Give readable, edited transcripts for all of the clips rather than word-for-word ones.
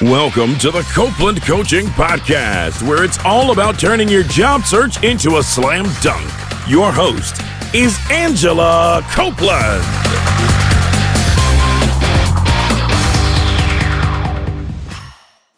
Welcome to the Copeland Coaching Podcast, where it's all about turning your job search into a slam dunk. Your host is Angela Copeland.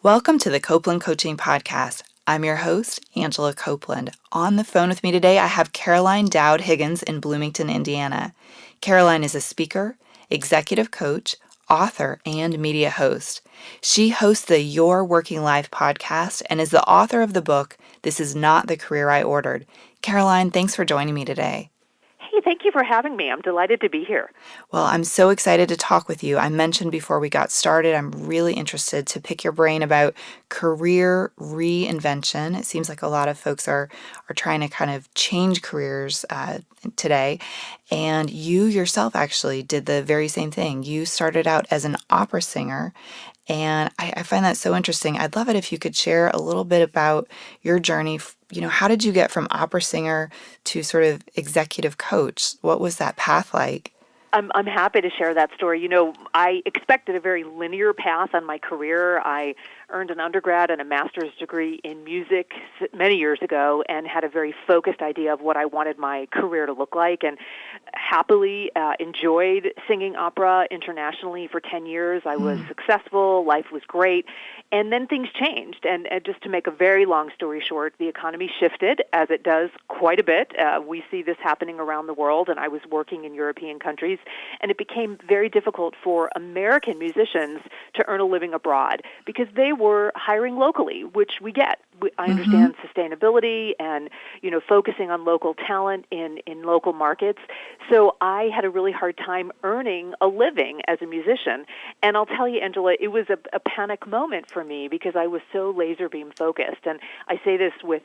Welcome to the Copeland Coaching Podcast. I'm your host, Angela Copeland. On the phone with me today, I have Caroline Dowd-Higgins in Bloomington, Indiana. Caroline is a speaker, executive coach, author, and media host. She hosts the Your Working Life podcast and is the author of the book, This Is Not the Career I Ordered. Caroline, thanks for joining me today. Hey, thank you for having me. I'm delighted to be here. Well, I'm so excited to talk with you. I mentioned before we got started, I'm really interested to pick your brain about career reinvention. It seems like a lot of folks are trying to kind of change careers today. And you yourself actually did the very same thing. You started out as an opera singer, and I find that so interesting. I'd love it if you could share a little bit about your journey. How did you get from opera singer to sort of executive coach? What was that path like? I'm happy to share that story. I expected a very linear path on my career. I earned an undergrad and a master's degree in music many years ago and had a very focused idea of what I wanted my career to look like, and happily enjoyed singing opera internationally for 10 years. I was successful. Life was great. And then things changed. And just to make a very long story short, the economy shifted, as it does quite a bit. We see this happening around the world, and I was working in European countries, and it became very difficult for American musicians to earn a living abroad because they were hiring locally, which we get. I understand sustainability and, focusing on local talent in local markets. So I had a really hard time earning a living as a musician. And I'll tell you, Angela, it was a panic moment for me because I was so laser beam focused. And I say this with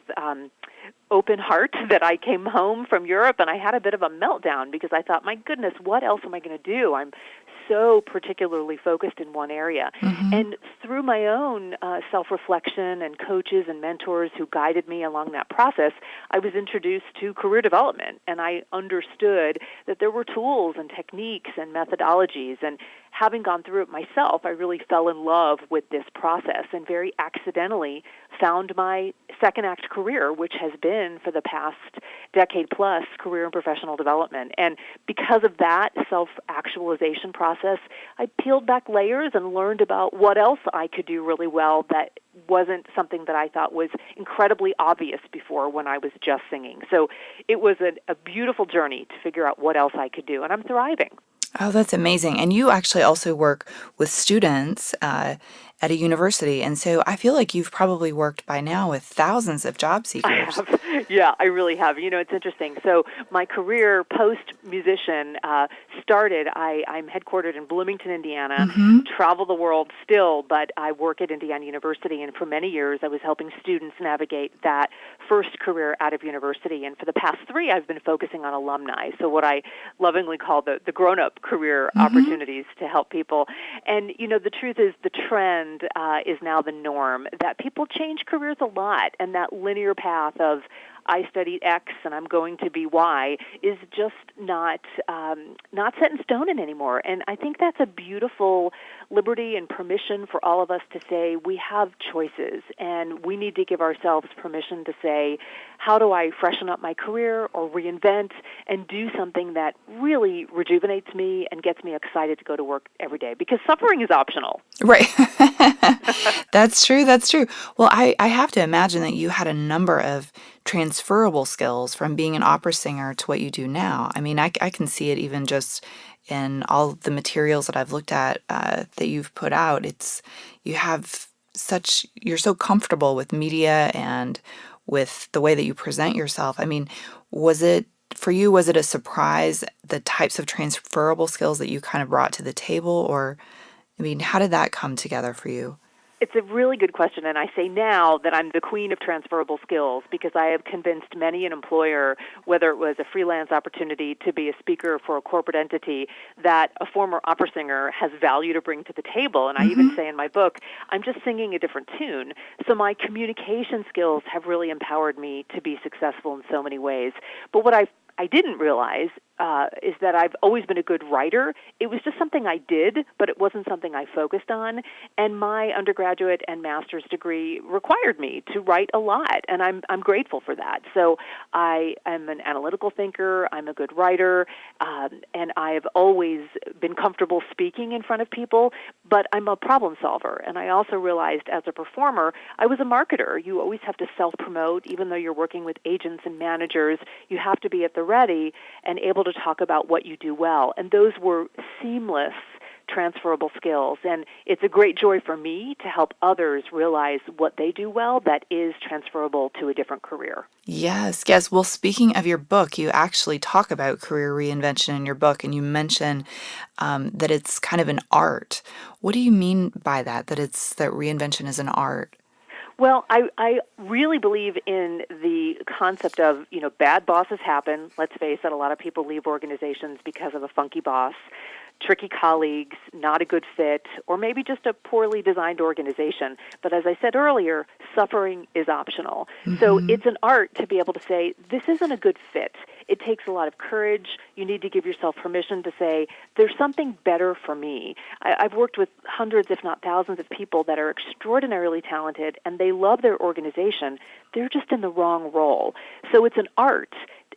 open heart that I came home from Europe and I had a bit of a meltdown because I thought, my goodness, what else am I going to do? I'm so particularly focused in one area. And through my own self-reflection and coaches and mentors who guided me along that process, I was introduced to career development, and I understood that there were tools and techniques and methodologies, and having gone through it myself, I really fell in love with this process and very accidentally found my second act career, which has been for the past decade plus career and professional development. And because of that self-actualization process, I peeled back layers and learned about what else I could do really well that wasn't something that I thought was incredibly obvious before when I was just singing. So it was a beautiful journey to figure out what else I could do, and I'm thriving. Oh, that's amazing. And you actually also work with students at a university. And so I feel like you've probably worked by now with thousands of job seekers. I have. Yeah, I really have. It's interesting. So my career post-musician started, I'm headquartered in Bloomington, Indiana, travel the world still, but I work at Indiana University, and for many years I was helping students navigate that first career out of university. And for the past 3, I've been focusing on alumni, so what I lovingly call the grown-up career opportunities to help people. And, the truth is the trend is now the norm, that people change careers a lot, and that linear path of I studied X and I'm going to be Y is just not set in stone anymore. And I think that's a beautiful liberty and permission for all of us to say we have choices, and we need to give ourselves permission to say, how do I freshen up my career or reinvent and do something that really rejuvenates me and gets me excited to go to work every day? Because suffering is optional. Right. That's true. That's true. Well, I have to imagine that you had a number of transferable skills from being an opera singer to what you do now. I mean, I can see it even just in all the materials that I've looked at that you've put out. You're so comfortable with media and with the way that you present yourself. I mean, was it a surprise, the types of transferable skills that you kind of brought to the table? Or, I mean, how did that come together for you? It's a really good question, and I say now that I'm the queen of transferable skills because I have convinced many an employer, whether it was a freelance opportunity to be a speaker for a corporate entity, that a former opera singer has value to bring to the table. And I even say in my book, I'm just singing a different tune. So my communication skills have really empowered me to be successful in so many ways. But what I didn't realize is that I've always been a good writer. It was just something I did, but it wasn't something I focused on. And my undergraduate and master's degree required me to write a lot, and I'm grateful for that. So I am an analytical thinker. I'm a good writer, and I have always been comfortable speaking in front of people. But I'm a problem solver, and I also realized as a performer, I was a marketer. You always have to self-promote, even though you're working with agents and managers. You have to be at the ready and able to talk about what you do well. And those were seamless, transferable skills. And it's a great joy for me to help others realize what they do well that is transferable to a different career. Yes, yes. Well, speaking of your book, you actually talk about career reinvention in your book, and you mention that it's kind of an art. What do you mean by that, that reinvention is an art? Well, I really believe in the concept of, bad bosses happen. Let's face it, a lot of people leave organizations because of a funky boss, tricky colleagues, not a good fit, or maybe just a poorly designed organization. But as I said earlier, suffering is optional. Mm-hmm. So it's an art to be able to say, this isn't a good fit. It takes a lot of courage. You need to give yourself permission to say, there's something better for me. I've worked with hundreds, if not thousands, of people that are extraordinarily talented, and they love their organization. They're just in the wrong role. So it's an art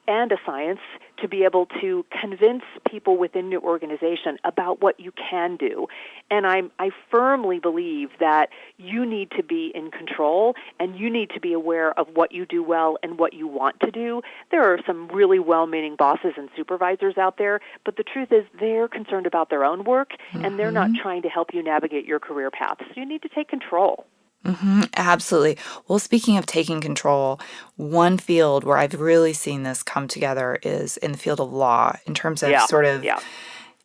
and a science to be able to convince people within your organization about what you can do. And I firmly believe that you need to be in control, and you need to be aware of what you do well and what you want to do. There are some really well-meaning bosses and supervisors out there, but the truth is they're concerned about their own work, and they're not trying to help you navigate your career path. So you need to take control. Mm-hmm, absolutely. Well, speaking of taking control, one field where I've really seen this come together is in the field of law, in terms of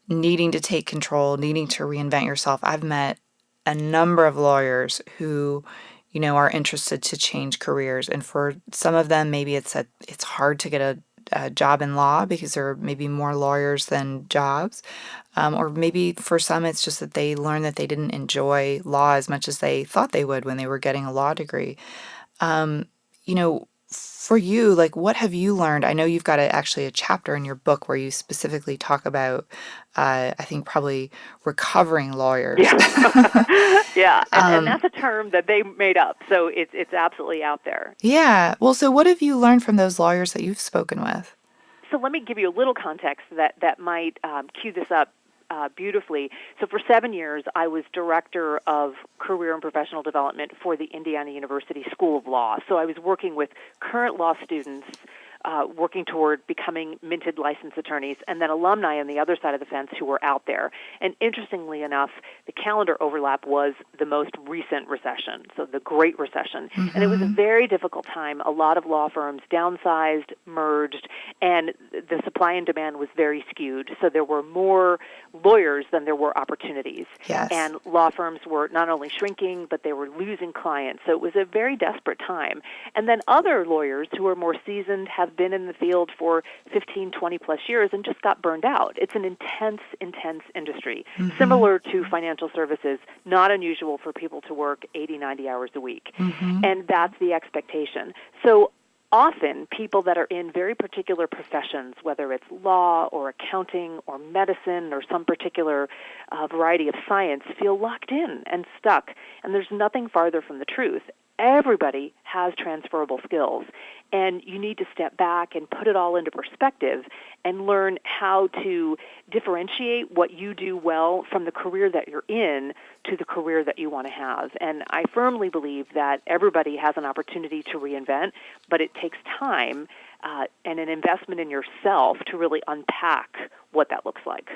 needing to take control, needing to reinvent yourself. I've met a number of lawyers who, are interested to change careers. And for some of them, maybe it's hard to get a job in law because there are maybe more lawyers than jobs. Or maybe for some, it's just that they learned that they didn't enjoy law as much as they thought they would when they were getting a law degree. For you, what have you learned? I know you've got actually a chapter in your book where you specifically talk about, I think probably recovering lawyers. Yeah, yeah, and that's a term that they made up, so it's absolutely out there. Yeah. Well, so what have you learned from those lawyers that you've spoken with? So let me give you a little context that might cue this up beautifully. So for 7 years, I was director of career and professional development for the Indiana University School of Law. So I was working with current law students working toward becoming minted licensed attorneys, and then alumni on the other side of the fence who were out there. And interestingly enough, the calendar overlap was the most recent recession, so the Great Recession. Mm-hmm. And it was a very difficult time. A lot of law firms downsized, merged, and the supply and demand was very skewed. So there were more lawyers than there were opportunities. Yes. And law firms were not only shrinking, but they were losing clients. So it was a very desperate time. And then other lawyers who are more seasoned have been in the field for 15, 20 plus years and just got burned out. It's an intense industry, similar to financial services, not unusual for people to work 80, 90 hours a week. And that's the expectation. So often people that are in very particular professions, whether it's law or accounting or medicine or some particular variety of science, feel locked in and stuck. And there's nothing farther from the truth. Everybody has transferable skills, and you need to step back and put it all into perspective and learn how to differentiate what you do well from the career that you're in to the career that you want to have. And I firmly believe that everybody has an opportunity to reinvent, but it takes time and an investment in yourself to really unpack what that looks like.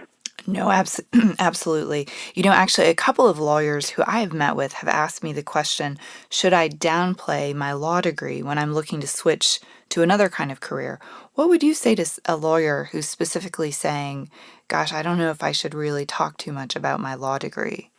No, absolutely. Actually, a couple of lawyers who I have met with have asked me the question, should I downplay my law degree when I'm looking to switch to another kind of career? What would you say to a lawyer who's specifically saying, gosh, I don't know if I should really talk too much about my law degree?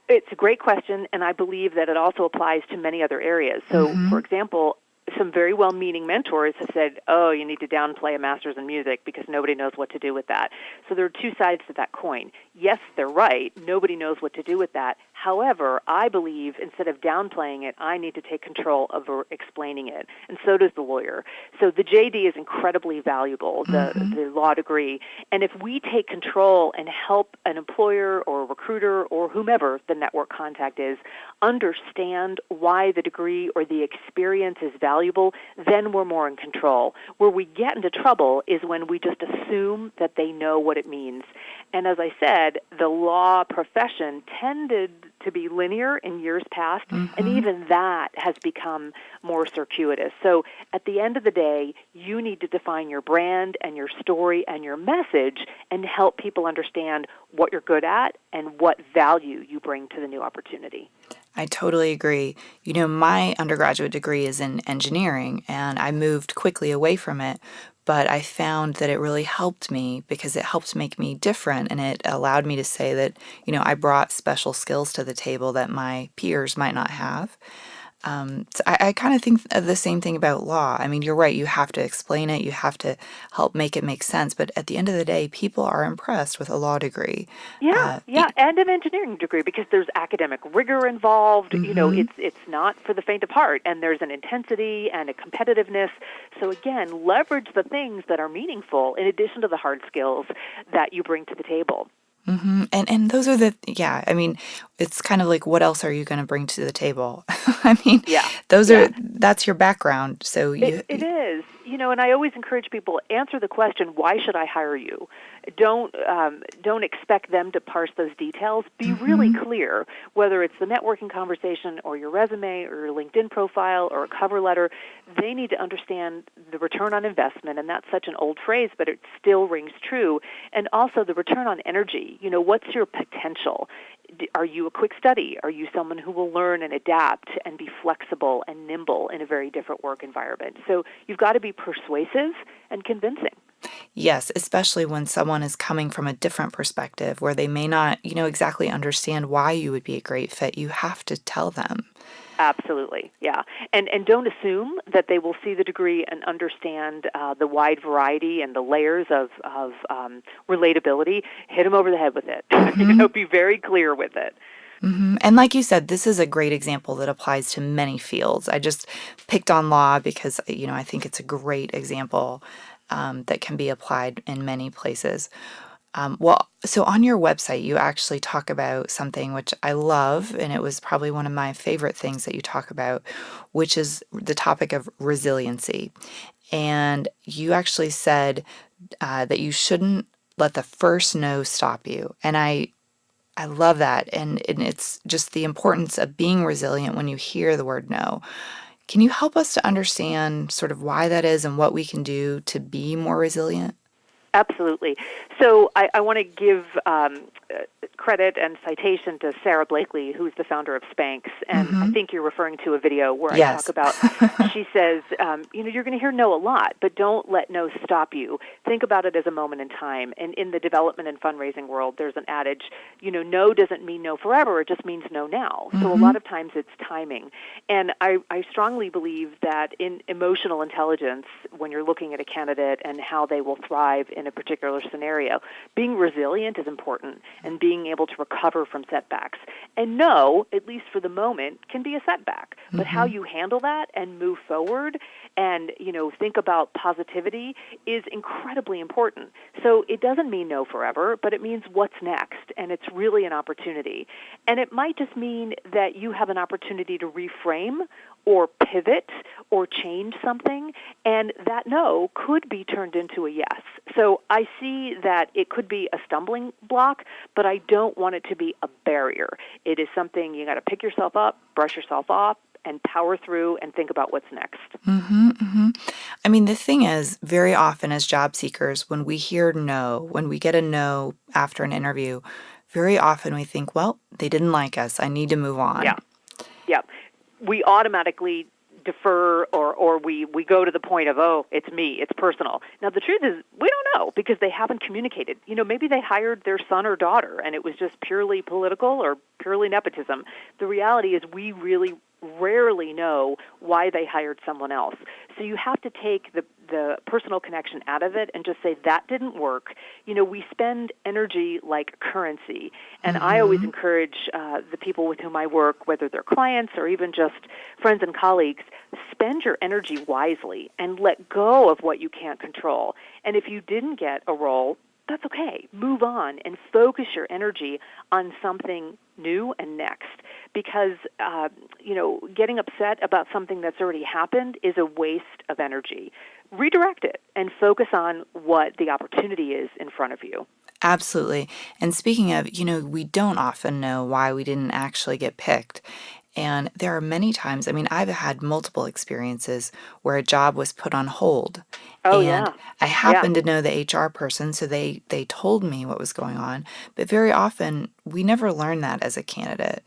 It's a great question, and I believe that it also applies to many other areas. So, for example, some very well-meaning mentors have said, oh, you need to downplay a master's in music because nobody knows what to do with that. So there are two sides to that coin. Yes, they're right. Nobody knows what to do with that. However, I believe instead of downplaying it, I need to take control of explaining it, and so does the lawyer. So the JD is incredibly valuable, the law degree, and if we take control and help an employer or a recruiter or whomever the network contact is understand why the degree or the experience is valuable, then we're more in control. Where we get into trouble is when we just assume that they know what it means. And as I said, the law profession tended to be linear in years past, and even that has become more circuitous. So at the end of the day, you need to define your brand and your story and your message and help people understand what you're good at and what value you bring to the new opportunity. I totally agree. You know, my undergraduate degree is in engineering, and I moved quickly away from it, but I found that it really helped me because it helped make me different, and it allowed me to say that, you know, I brought special skills to the table that my peers might not have. So I kind of think of the same thing about law. I mean, you're right. You have to explain it. You have to help make it make sense. But at the end of the day, people are impressed with a law degree. Yeah, and an engineering degree because there's academic rigor involved. You know, it's not for the faint of heart, and there's an intensity and a competitiveness. So again, leverage the things that are meaningful in addition to the hard skills that you bring to the table. And those are I mean, it's kind of like, what else are you going to bring to the table? I mean, that's your background. So it is, you know, and I always encourage people, answer the question, why should I hire you? Don't expect them to parse those details. Be really clear, whether it's the networking conversation or your resume or your LinkedIn profile or a cover letter. They need to understand the return on investment, and that's such an old phrase, but it still rings true. And also the return on energy. You know, what's your potential? Are you a quick study? Are you someone who will learn and adapt and be flexible and nimble in a very different work environment? So you've got to be persuasive and convincing. Yes, especially when someone is coming from a different perspective where they may not, you know, exactly understand why you would be a great fit. You have to tell them. Absolutely, yeah. And don't assume that they will see the degree and understand the wide variety and the layers of relatability. Hit them over the head with it. You know, be very clear with it. And like you said, this is a great example that applies to many fields. I just picked on law because, you know, I think it's a great example that can be applied in many places. So on your website, you actually talk about something which I love, and it was probably one of my favorite things that you talk about, which is the topic of resiliency. And you actually said that you shouldn't let the first no stop you. And I love that. And it's just the importance of being resilient when you hear the word no. Can you help us to understand sort of why that is and what we can do to be more resilient? Absolutely. So I want to give credit and citation to Sarah Blakely, who's the founder of Spanx. And I think you're referring to a video where I talk about, she says, you know, you're going to hear no a lot, but don't let no stop you. Think about it as a moment in time. And in the development and fundraising world, there's an adage, you know, no doesn't mean no forever. It just means no now. So a lot of times it's timing. And I strongly believe that in emotional intelligence, when you're looking at a candidate and how they will thrive in a particular scenario, being resilient is important, and being able to recover from setbacks. And no, at least for the moment, can be a setback. But how you handle that and move forward and, you know, think about positivity is incredibly important. So it doesn't mean no forever, but it means what's next, and it's really an opportunity. And it might just mean that you have an opportunity to reframe or pivot or change something, and that no could be turned into a yes. So I see that it could be a stumbling block, but I don't want it to be a barrier. It is something you got to pick yourself up, brush yourself off, and power through and think about what's next. I mean, the thing is, very often as job seekers, when we hear no, when we get a no after an interview, very often we think, well, they didn't like us. I need to move on. Yeah. We automatically defer or we go to the point of, oh, it's me, it's personal. Now, the truth is, we don't know because they haven't communicated. You know, maybe they hired their son or daughter and it was just purely political or purely nepotism. The reality is we really rarely know why they hired someone else. So you have to take the the personal connection out of it and just say, that didn't work. We spend energy like currency. And I always encourage the people with whom I work, whether they're clients or even just friends and colleagues, spend your energy wisely and let go of what you can't control. And if you didn't get a role, that's okay. Move on and focus your energy on something new and next. Because, getting upset about something that's already happened is a waste of energy. Redirect it and focus on what the opportunity is in front of you. Absolutely. And speaking of, we don't often know why we didn't actually get picked. And there are many times, I've had multiple experiences where a job was put on hold. Oh, And yeah. I happened to know the HR person, so they told me what was going on. But very often, we never learn that as a candidate.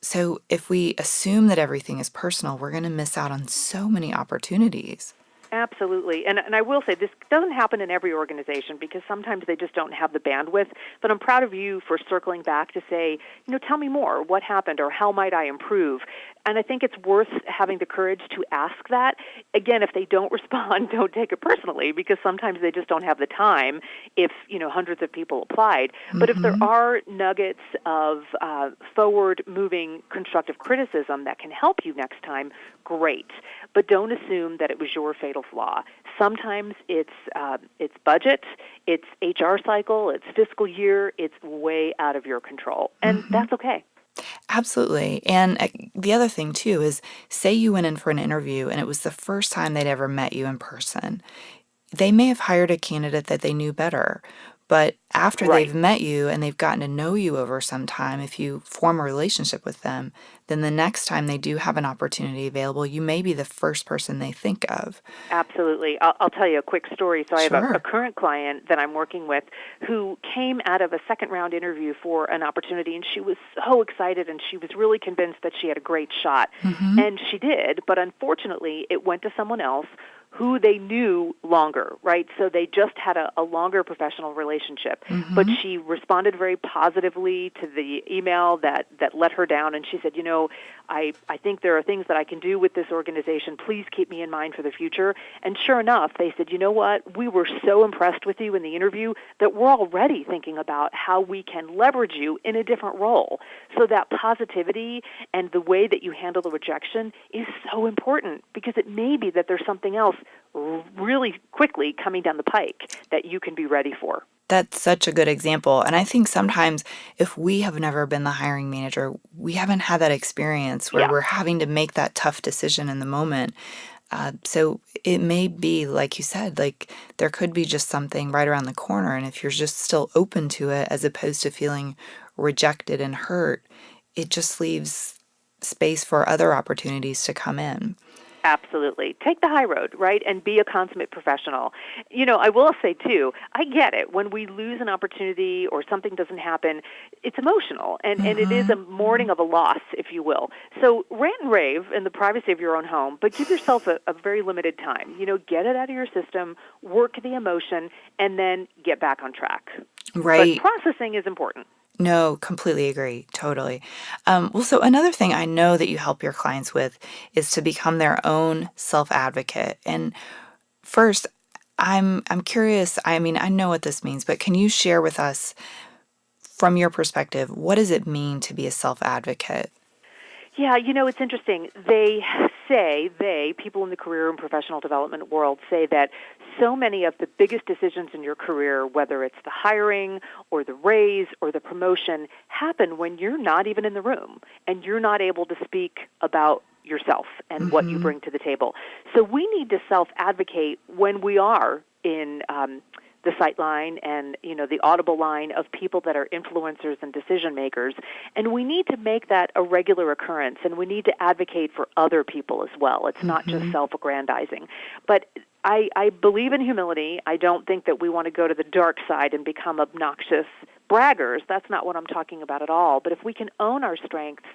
So if we assume that everything is personal, we're going to miss out on so many opportunities. Absolutely. And I will say this doesn't happen in every organization because sometimes they just don't have the bandwidth. But I'm proud of you for circling back to say, tell me more. What happened or how might I improve? And I think it's worth having the courage to ask that. Again, if they don't respond, don't take it personally because sometimes they just don't have the time if, hundreds of people applied. But if there are nuggets of forward-moving constructive criticism that can help you next time, great. But don't assume that it was your fatal flaw. Sometimes it's budget, it's HR cycle, it's fiscal year, it's way out of your control. And that's okay. Absolutely. And the other thing, too, is say you went in for an interview and it was the first time they'd ever met you in person. They may have hired a candidate that they knew better, but after they've met you and they've gotten to know you over some time, if you form a relationship with them, then the next time they do have an opportunity available, you may be the first person they think of. Absolutely. I'll tell you a quick story. So I have Sure. a current client that I'm working with who came out of a second-round interview for an opportunity, and she was so excited, and she was really convinced that she had a great shot. And she did, but unfortunately, it went to someone else who they knew longer, right? So they just had a longer professional relationship. But she responded very positively to the email that let her down, and she said, I think there are things that I can do with this organization. Please keep me in mind for the future. And sure enough, they said, you know what? We were so impressed with you in the interview that we're already thinking about how we can leverage you in a different role. So that positivity and the way that you handle the rejection is so important because it may be that there's something else really quickly coming down the pike that you can be ready for. That's such a good example. And I think sometimes if we have never been the hiring manager, we haven't had that experience where we're having to make that tough decision in the moment. So it may be, like you said, like there could be just something right around the corner. And if you're just still open to it, as opposed to feeling rejected and hurt, it just leaves space for other opportunities to come in. Absolutely. Take the high road, right, and be a consummate professional. I will say, too, I get it. When we lose an opportunity or something doesn't happen, it's emotional, and it is a mourning of a loss, if you will. So rant and rave in the privacy of your own home, but give yourself a very limited time. Get it out of your system, work the emotion, and then get back on track. Right. But processing is important. No, completely agree. Totally. Well, so another thing I know that you help your clients with is to become their own self-advocate. And first, I'm curious. I know what this means, but can you share with us, from your perspective, what does it mean to be a self-advocate? Yeah, it's interesting. People in the career and professional development world say that so many of the biggest decisions in your career, whether it's the hiring or the raise or the promotion, happen when you're not even in the room and you're not able to speak about yourself and what you bring to the table. So we need to self-advocate when we are in the sight line and, the audible line of people that are influencers and decision makers. And we need to make that a regular occurrence, and we need to advocate for other people as well. It's not just self-aggrandizing. But I believe in humility. I don't think that we want to go to the dark side and become obnoxious braggers. That's not what I'm talking about at all. But if we can own our strengths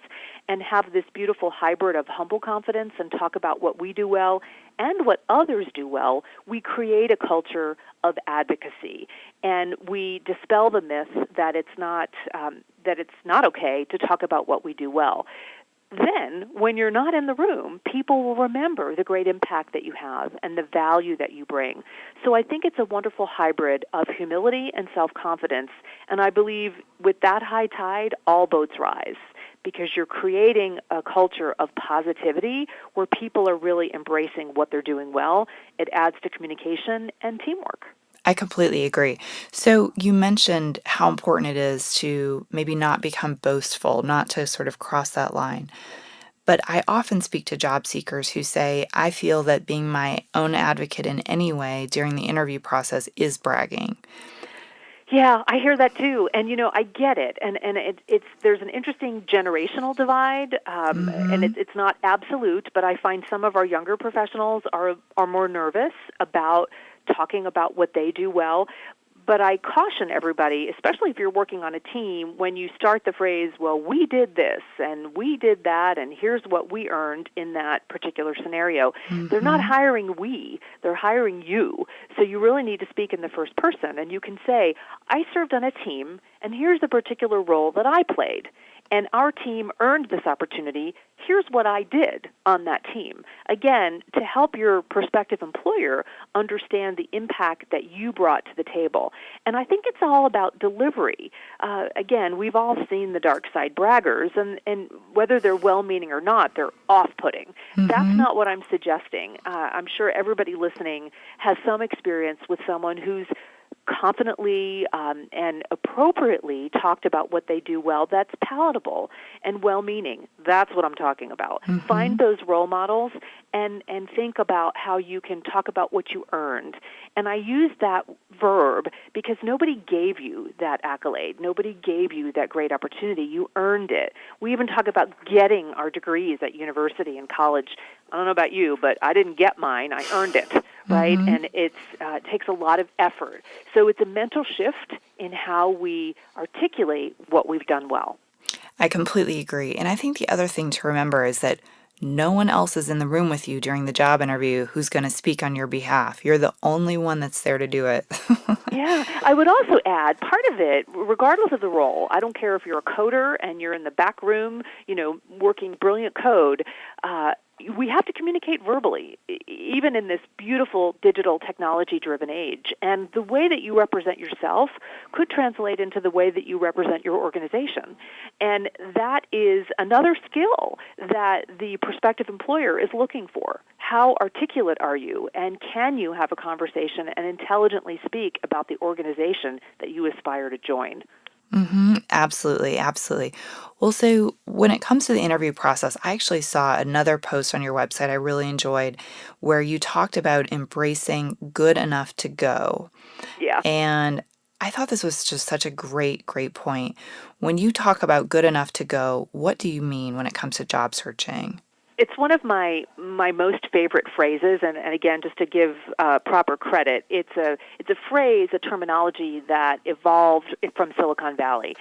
and have this beautiful hybrid of humble confidence and talk about what we do well and what others do well, we create a culture of advocacy, and we dispel the myth that it's not okay to talk about what we do well. then when you're not in the room, people will remember the great impact that you have and the value that you bring. So I think it's a wonderful hybrid of humility and self-confidence. And I believe with that high tide, all boats rise, because you're creating a culture of positivity where people are really embracing what they're doing well. It adds to communication and teamwork. I completely agree. So you mentioned how important it is to maybe not become boastful, not to sort of cross that line. But I often speak to job seekers who say, I feel that being my own advocate in any way during the interview process is bragging. Yeah, I hear that too, and I get it, and it's there's an interesting generational divide, and it's not absolute, but I find some of our younger professionals are more nervous about talking about what they do well. But I caution everybody, especially if you're working on a team, when you start the phrase, well, we did this and we did that and here's what we earned in that particular scenario. They're not hiring we, they're hiring you. So you really need to speak in the first person. And you can say, I served on a team and here's the particular role that I played. And our team earned this opportunity. Here's what I did on that team. Again, to help your prospective employer understand the impact that you brought to the table. And I think it's all about delivery. Again, we've all seen the dark side braggers, and whether they're well-meaning or not, they're off-putting. That's not what I'm suggesting. I'm sure everybody listening has some experience with someone who's confidently and appropriately talked about what they do well, that's palatable and well-meaning. That's what I'm talking about. Find those role models and think about how you can talk about what you earned. And I use that verb because nobody gave you that accolade. Nobody gave you that great opportunity. You earned it. We even talk about getting our degrees at university and college. I don't know about you, but I didn't get mine. I earned it, right? And it takes a lot of effort. So it's a mental shift in how we articulate what we've done well. I completely agree. And I think the other thing to remember is that no one else is in the room with you during the job interview who's going to speak on your behalf. You're the only one that's there to do it. Yeah. I would also add, part of it, regardless of the role, I don't care if you're a coder and you're in the back room, working brilliant code, we have to communicate verbally, even in this beautiful digital technology-driven age. And the way that you represent yourself could translate into the way that you represent your organization. And that is another skill that the prospective employer is looking for. How articulate are you? And can you have a conversation and intelligently speak about the organization that you aspire to join? Absolutely, absolutely. Well, so when it comes to the interview process, I actually saw another post on your website I really enjoyed where you talked about embracing good enough to go. Yeah. And I thought this was just such a great, great point. When you talk about good enough to go, what do you mean when it comes to job searching? It's one of my most favorite phrases, and again, just to give proper credit, it's a phrase, a terminology that evolved from Silicon Valley,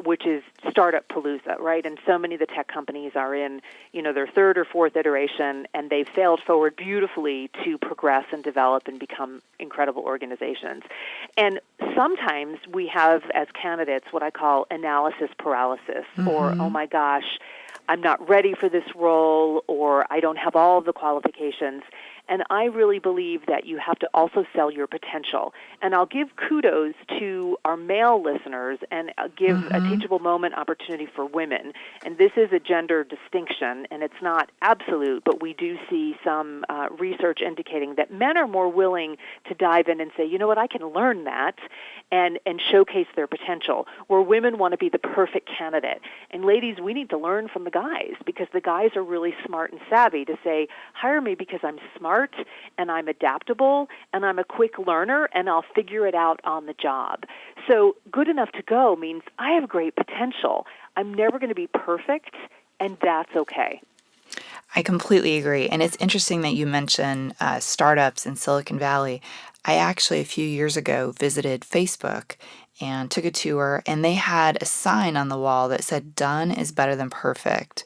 which is startup palooza, right? And so many of the tech companies are in, their third or fourth iteration, and they've sailed forward beautifully to progress and develop and become incredible organizations. And sometimes we have, as candidates, what I call analysis paralysis, or, oh my gosh, I'm not ready for this role, or I don't have all of the qualifications. And I really believe that you have to also sell your potential. And I'll give kudos to our male listeners and give a teachable moment opportunity for women. And this is a gender distinction, and it's not absolute, but we do see some research indicating that men are more willing to dive in and say, you know what, I can learn that, and showcase their potential, where women want to be the perfect candidate. And ladies, we need to learn from the guys, because the guys are really smart and savvy to say, hire me because I'm smart, and I'm adaptable, and I'm a quick learner, and I'll figure it out on the job. So good enough to go means I have great potential. I'm never going to be perfect, and that's okay. I completely agree. And it's interesting that you mention startups in Silicon Valley. I actually, a few years ago, visited Facebook and took a tour, and they had a sign on the wall that said, "Done is better than perfect."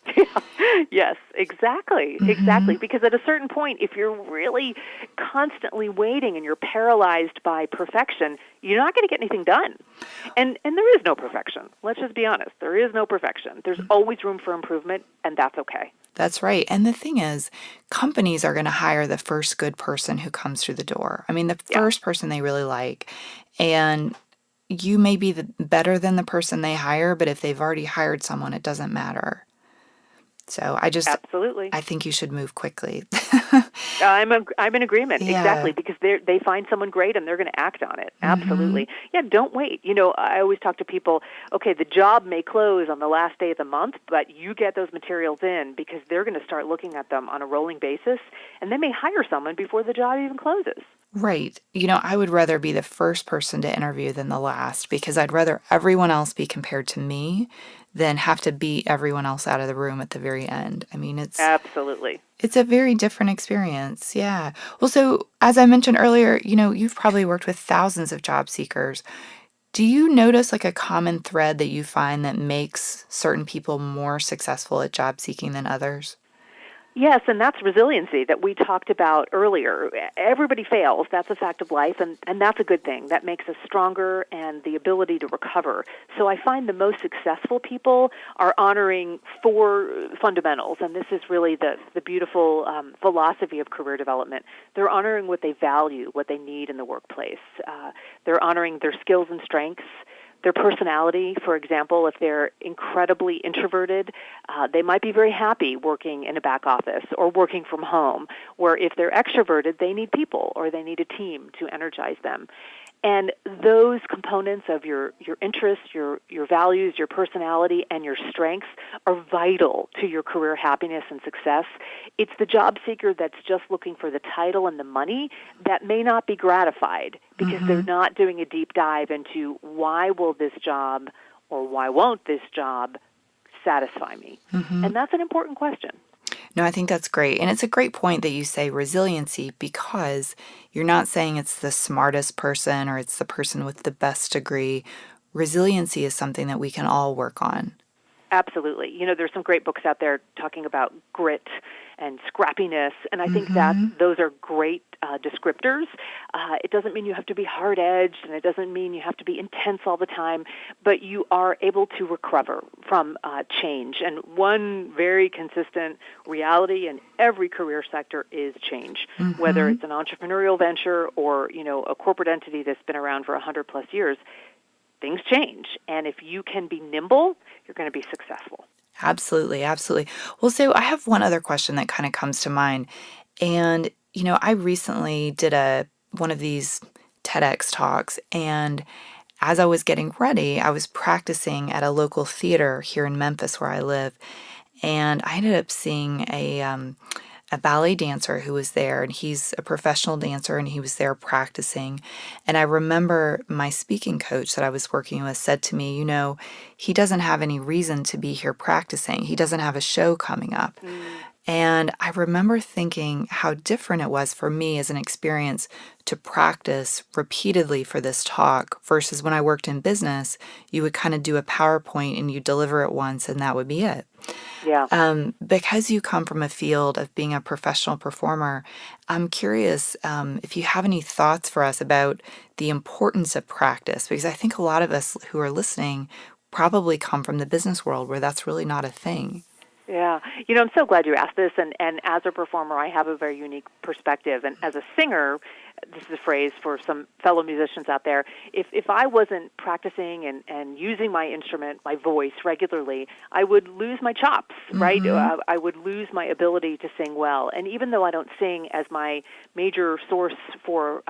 Yes, exactly, exactly. Because at a certain point, if you're really constantly waiting and you're paralyzed by perfection, you're not going to get anything done. And there is no perfection. Let's just be honest. There is no perfection. There's always room for improvement, and that's okay. That's right. And the thing is, companies are going to hire the first good person who comes through the door. I mean, the Yeah. first person they really like. And you may be better than the person they hire, but if they've already hired someone, it doesn't matter. So Absolutely. I think you should move quickly. I'm in agreement, Yeah. exactly, because they find someone great and they're going to act on it. Mm-hmm. Absolutely. Yeah, don't wait. I always talk to people, okay, the job may close on the last day of the month, but you get those materials in because they're going to start looking at them on a rolling basis, and they may hire someone before the job even closes. Right. I would rather be the first person to interview than the last because I'd rather everyone else be compared to me than have to beat everyone else out of the room at the very end. I mean, Absolutely. it's a very different experience. Yeah. Well, so as I mentioned earlier, you've probably worked with thousands of job seekers. Do you notice like a common thread that you find that makes certain people more successful at job seeking than others? Yes, and that's resiliency that we talked about earlier. Everybody fails. That's a fact of life, and that's a good thing. That makes us stronger and the ability to recover. So I find the most successful people are honoring four fundamentals, and this is really the beautiful philosophy of career development. They're honoring what they value, what they need in the workplace. They're honoring their skills and strengths. Their personality, for example, if they're incredibly introverted, they might be very happy working in a back office or working from home, where if they're extroverted, they need people or they need a team to energize them. And those components of your interests, your values, your personality, and your strengths are vital to your career happiness and success. It's the job seeker that's just looking for the title and the money that may not be gratified because they're not doing a deep dive into why will this job or why won't this job satisfy me? And that's an important question. No, I think that's great. And it's a great point that you say resiliency because you're not saying it's the smartest person or it's the person with the best degree. Resiliency is something that we can all work on. Absolutely. There's some great books out there talking about grit and scrappiness, and I think that those are great descriptors. It doesn't mean you have to be hard-edged, and it doesn't mean you have to be intense all the time, but you are able to recover from change. And one very consistent reality in every career sector is change, whether it's an entrepreneurial venture or, a corporate entity that's been around for 100-plus years. Things change, and if you can be nimble, you're going to be successful. Absolutely, absolutely. Well, so I have one other question that kind of comes to mind. And, I recently did one of these TEDx talks, and as I was getting ready, I was practicing at a local theater here in Memphis where I live, and I ended up seeing a ballet dancer who was there, and he's a professional dancer, and he was there practicing. And I remember my speaking coach that I was working with said to me, he doesn't have any reason to be here practicing. He doesn't have a show coming up. And I remember thinking how different it was for me as an experience to practice repeatedly for this talk versus when I worked in business, you would kind of do a PowerPoint and you deliver it once and that would be it. Yeah. Because you come from a field of being a professional performer, I'm curious if you have any thoughts for us about the importance of practice, because I think a lot of us who are listening probably come from the business world where that's really not a thing. Yeah. I'm so glad you asked this, and as a performer, I have a very unique perspective. And as a singer, this is a phrase for some fellow musicians out there, if I wasn't practicing and using my instrument, my voice regularly, I would lose my chops, right? I would lose my ability to sing well. And even though I don't sing as my major source for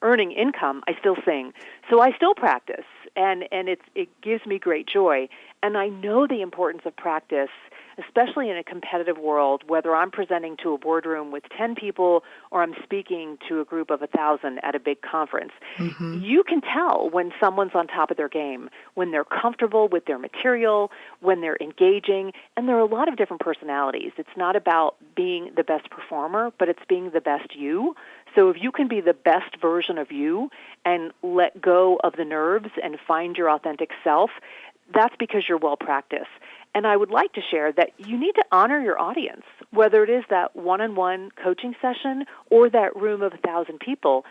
earning income, I still sing. So I still practice, and it gives me great joy. And I know the importance of practice, especially in a competitive world, whether I'm presenting to a boardroom with 10 people or I'm speaking to a group of 1,000 at a big conference. You can tell when someone's on top of their game, when they're comfortable with their material, when they're engaging, and there are a lot of different personalities. It's not about being the best performer, but it's being the best you. So if you can be the best version of you and let go of the nerves and find your authentic self, that's because you're well practiced. And I would like to share that you need to honor your audience, whether it is that one-on-one coaching session or that room of 1,000 people.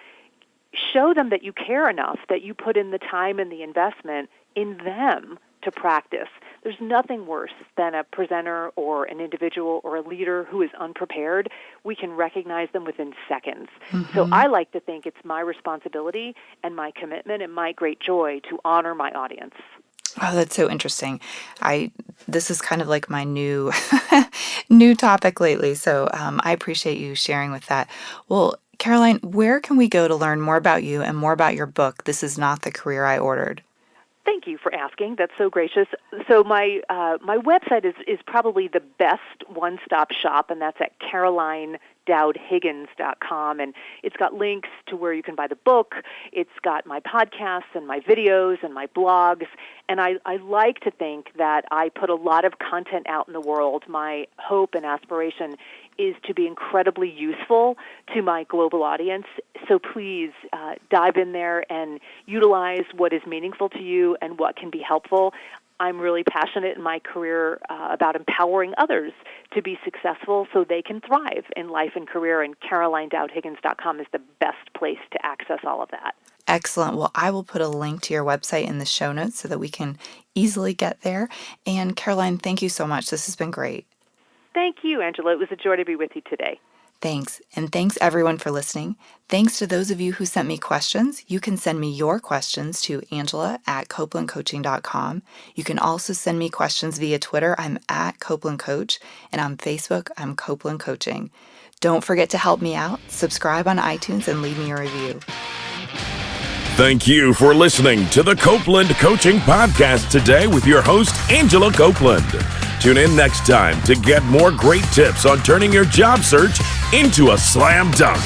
Show them that you care enough, that you put in the time and the investment in them to practice. There's nothing worse than a presenter or an individual or a leader who is unprepared. We can recognize them within seconds. Mm-hmm. So I like to think it's my responsibility and my commitment and my great joy to honor my audience. Oh, that's so interesting. This is kind of like my new topic lately. So I appreciate you sharing with that. Well, Caroline, where can we go to learn more about you and more about your book, This Is Not the Career I Ordered? Thank you for asking. That's so gracious. So my website is probably the best one-stop shop, and that's at CarolineDowd-Higgins.com, and it's got links to where you can buy the book. It's got my podcasts and my videos and my blogs, and I like to think that I put a lot of content out in the world. My hope and aspiration is to be incredibly useful to my global audience. So please dive in there and utilize what is meaningful to you and what can be helpful. I'm really passionate in my career about empowering others to be successful so they can thrive in life and career, and CarolineDowd-Higgins.com is the best place to access all of that. Excellent. Well, I will put a link to your website in the show notes so that we can easily get there. And Caroline, thank you so much. This has been great. Thank you, Angela. It was a joy to be with you today. Thanks. And thanks everyone for listening. Thanks to those of you who sent me questions. You can send me your questions to Angela@CopelandCoaching.com. You can also send me questions via Twitter. I'm at Copeland Coach. And on Facebook, I'm Copeland Coaching. Don't forget to help me out. Subscribe on iTunes and leave me a review. Thank you for listening to the Copeland Coaching Podcast today with your host, Angela Copeland. Tune in next time to get more great tips on turning your job search into a slam dunk.